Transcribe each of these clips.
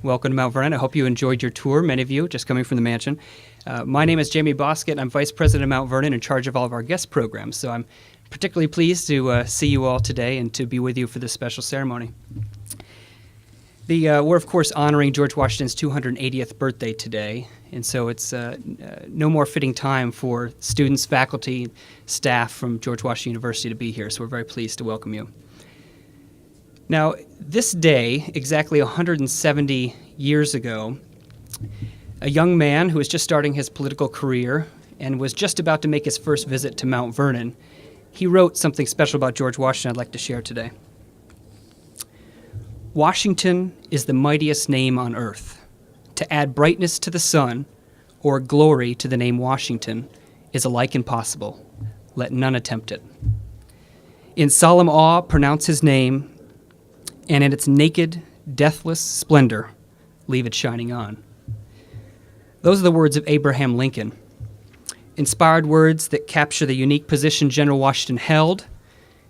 Welcome to Mount Vernon. I hope you enjoyed your tour, many of you, just coming from the mansion. My name is Jamie Bosket. I'm Vice President of Mount Vernon in charge of all of our guest programs. So I'm particularly pleased to see you all today and to be with you for this special ceremony. We're, of course, honoring George Washington's 280th birthday today, and so it's no more fitting time for students, faculty, staff from George Washington University to be here, so we're very pleased to welcome you. Now, this day, exactly 170 years ago, a young man who was just starting his political career and was just about to make his first visit to Mount Vernon, he wrote something special about George Washington I'd like to share today. Washington is the mightiest name on earth. To add brightness to the sun or glory to the name Washington is alike impossible. Let none attempt it. In solemn awe, pronounce his name, and in its naked, deathless splendor, leave it shining on. Those are the words of Abraham Lincoln, inspired words that capture the unique position General Washington held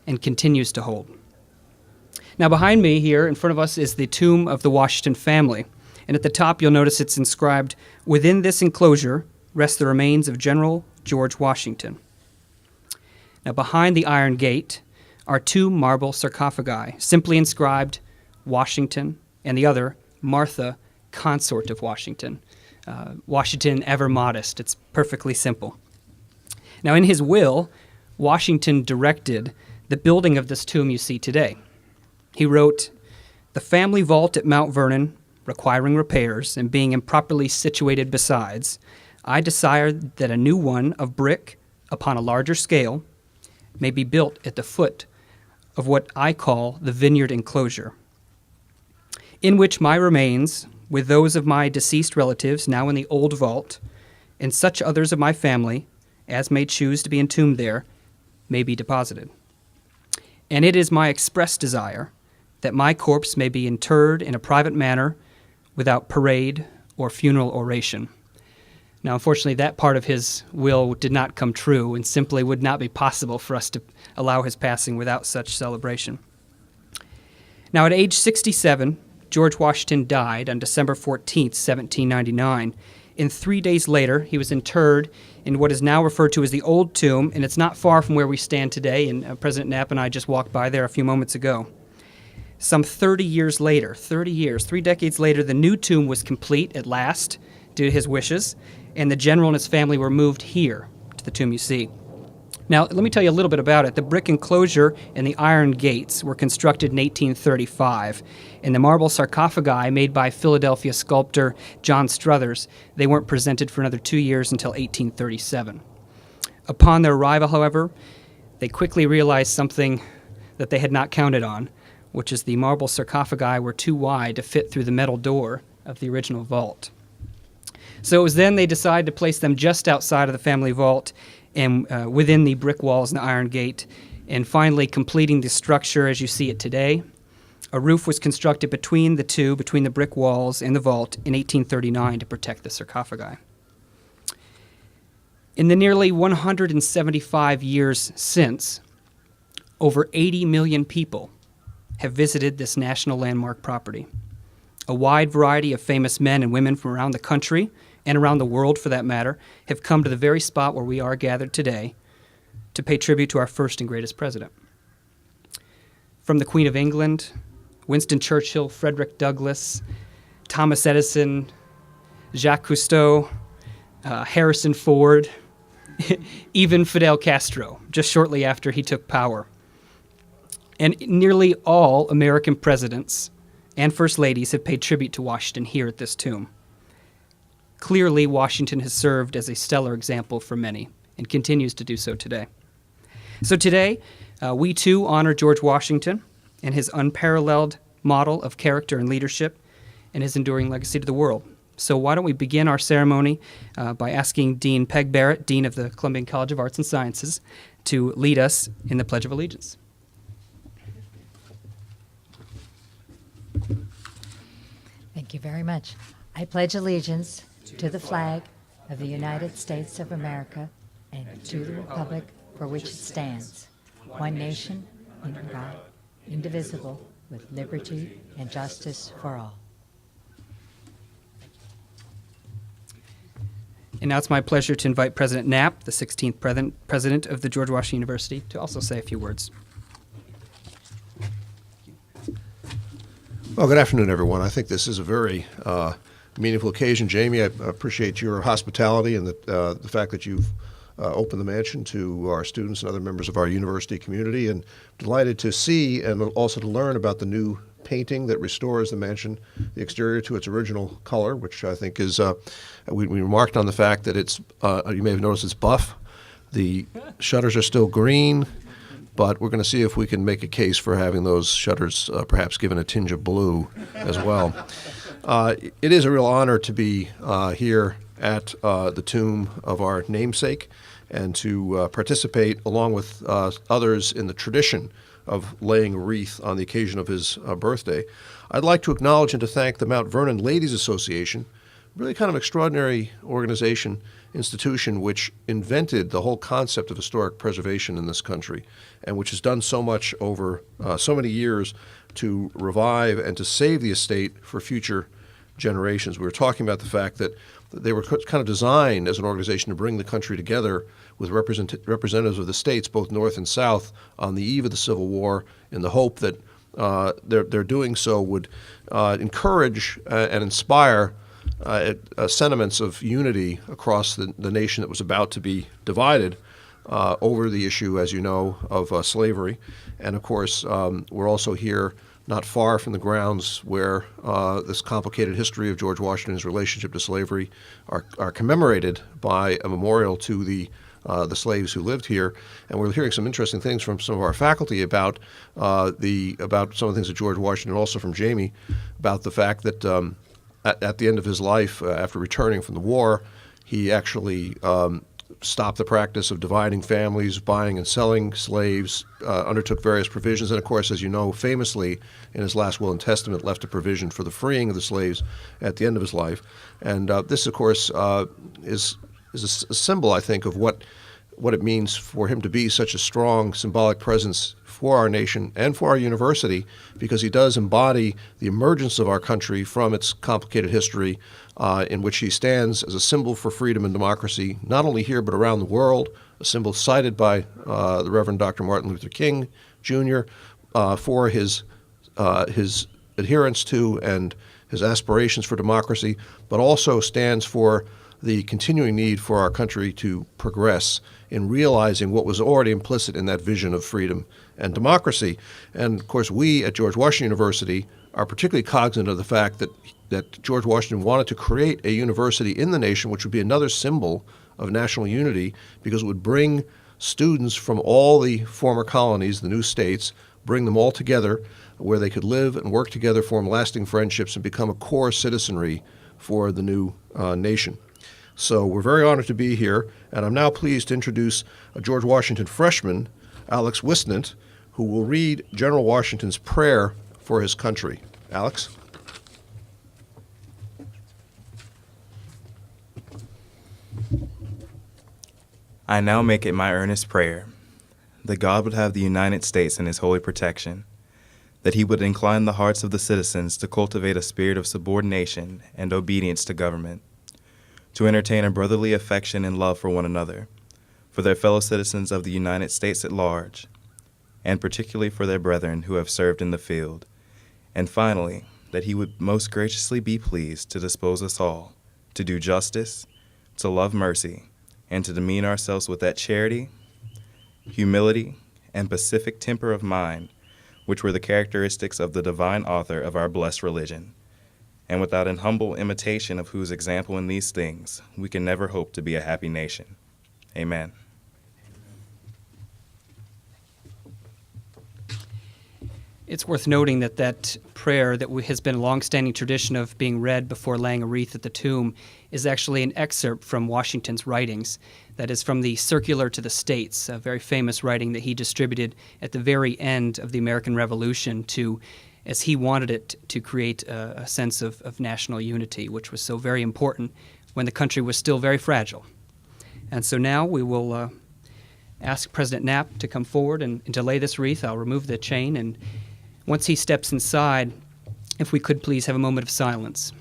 and continues to hold. Now, behind me here, in front of us, is the tomb of the Washington family, and at the top you'll notice it's inscribed, "Within this enclosure rest the remains of General George Washington." Now, behind the iron gate are two marble sarcophagi, simply inscribed Washington, and the other, Martha, consort of Washington. Washington, ever modest. It's perfectly simple. Now, in his will, Washington directed the building of this tomb you see today. He wrote, "The family vault at Mount Vernon, requiring repairs and being improperly situated besides, I desire that a new one of brick upon a larger scale may be built at the foot of what I call the vineyard enclosure, in which my remains, with those of my deceased relatives now in the old vault, and such others of my family as may choose to be entombed there, may be deposited. And it is my express desire that my corpse may be interred in a private manner without parade or funeral oration." Now, unfortunately, that part of his will did not come true and simply would not be possible for us to allow his passing without such celebration. Now, at age 67, George Washington died on December 14th, 1799, and 3 days later, he was interred in what is now referred to as the Old Tomb, and it's not far from where we stand today, and President Knapp and I just walked by there a few moments ago. Some 30 years later, 3 decades later, the new tomb was complete at last due to his wishes, and the general and his family were moved here to the tomb you see. Now, let me tell you a little bit about it. The brick enclosure and the iron gates were constructed in 1835, and the marble sarcophagi made by Philadelphia sculptor John Struthers, they weren't presented for another 2 years until 1837. Upon their arrival, however, they quickly realized something that they had not counted on, which is the marble sarcophagi were too wide to fit through the metal door of the original vault. So it was then they decided to place them just outside of the family vault and within the brick walls and the iron gate, and finally completing the structure as you see it today. A roof was constructed between the brick walls and the vault in 1839 to protect the sarcophagi. In the nearly 175 years since, over 80 million people have visited this national landmark property. A wide variety of famous men and women from around the country and around the world, for that matter, have come to the very spot where we are gathered today to pay tribute to our first and greatest president. From the Queen of England, Winston Churchill, Frederick Douglass, Thomas Edison, Jacques Cousteau, Harrison Ford, even Fidel Castro, just shortly after he took power. And nearly all American presidents and first ladies have paid tribute to Washington here at this tomb. Clearly, Washington has served as a stellar example for many and continues to do so today. So today, we too honor George Washington and his unparalleled model of character and leadership and his enduring legacy to the world. So why don't we begin our ceremony by asking Dean Peg Barrett, Dean of the Columbian College of Arts and Sciences, to lead us in the Pledge of Allegiance. Thank you very much. I pledge allegiance to the flag of the United States of America and to the republic for which it stands, one nation, under God, indivisible, with liberty and justice for all. And now it's my pleasure to invite President Knapp, the 16th president of the George Washington University, to also say a few words. Well, good afternoon, everyone. I think this is a very meaningful occasion. Jamie, I appreciate your hospitality and the fact that you've opened the mansion to our students and other members of our university community, and delighted to see and also to learn about the new painting that restores the mansion, the exterior to its original color, which I think is, we remarked on the fact that it's, you may have noticed it's buff. The shutters are still green, but we're going to see if we can make a case for having those shutters perhaps given a tinge of blue as well. It is a real honor to be here at the tomb of our namesake and to participate along with others in the tradition of laying a wreath on the occasion of his birthday. I'd like to acknowledge and to thank the Mount Vernon Ladies Association, really kind of extraordinary organization, institution, which invented the whole concept of historic preservation in this country, and which has done so much over so many years to revive and to save the estate for future generations. We were talking about the fact that they were kind of designed as an organization to bring the country together with representatives of the states, both North and South, on the eve of the Civil War, in the hope that their doing so would encourage and inspire sentiments of unity across the nation that was about to be divided over the issue, as you know, of slavery. And of course, we're also here not far from the grounds where this complicated history of George Washington's relationship to slavery are commemorated by a memorial to the slaves who lived here. And we're hearing some interesting things from some of our faculty about some of the things that George Washington, also from Jamie, about the fact that at the end of his life, after returning from the war, he actually stopped the practice of dividing families, buying and selling slaves, undertook various provisions, and of course, as you know, famously in his last will and testament left a provision for the freeing of the slaves at the end of his life. And this, of course, is a symbol, I think, of what it means for him to be such a strong symbolic presence for our nation and for our university, because he does embody the emergence of our country from its complicated history, in which he stands as a symbol for freedom and democracy, not only here but around the world, a symbol cited by the Reverend Dr. Martin Luther King, Jr., for his adherence to and his aspirations for democracy, but also stands for the continuing need for our country to progress in realizing what was already implicit in that vision of freedom and democracy. And of course, we at George Washington University are particularly cognizant of the fact that George Washington wanted to create a university in the nation which would be another symbol of national unity, because it would bring students from all the former colonies, the new states, bring them all together where they could live and work together, form lasting friendships, and become a core citizenry for the new nation. So we're very honored to be here, and I'm now pleased to introduce a George Washington freshman, Alex Wisnant, who will read General Washington's prayer for his country. Alex? I now make it my earnest prayer that God would have the United States in his holy protection, that he would incline the hearts of the citizens to cultivate a spirit of subordination and obedience to government, to entertain a brotherly affection and love for one another, for their fellow citizens of the United States at large, and particularly for their brethren who have served in the field, and finally, that he would most graciously be pleased to dispose us all to do justice, to love mercy, and to demean ourselves with that charity, humility, and pacific temper of mind which were the characteristics of the divine author of our blessed religion, and without an humble imitation of whose example in these things we can never hope to be a happy nation. Amen. It's worth noting that prayer that has been a long-standing tradition of being read before laying a wreath at the tomb is actually an excerpt from Washington's writings. That is from the Circular to the States, a very famous writing that he distributed at the very end of the American Revolution to, as he wanted it, to create a sense of national unity, which was so very important when the country was still very fragile. And so now we will ask President Knapp to come forward and to lay this wreath. I'll remove the chain, and once he steps inside, if we could please have a moment of silence.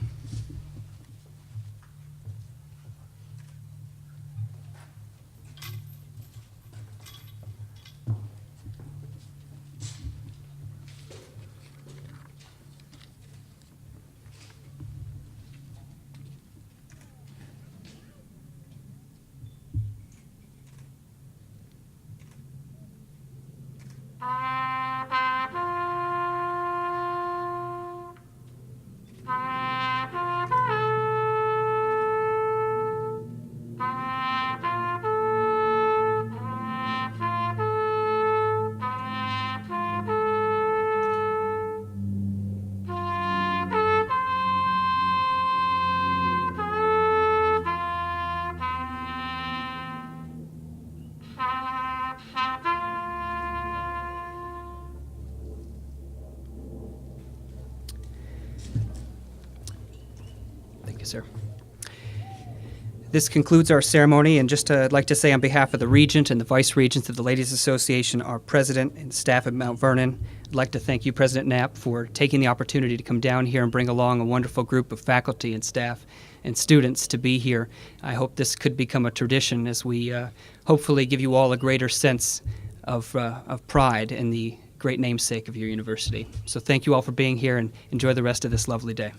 you, sir. This concludes our ceremony, and just I'd like to say on behalf of the Regent and the Vice Regents of the Ladies Association, our President and staff at Mount Vernon, I'd like to thank you, President Knapp, for taking the opportunity to come down here and bring along a wonderful group of faculty and staff and students to be here. I hope this could become a tradition as we hopefully give you all a greater sense of pride in the great namesake of your university. So thank you all for being here, and enjoy the rest of this lovely day.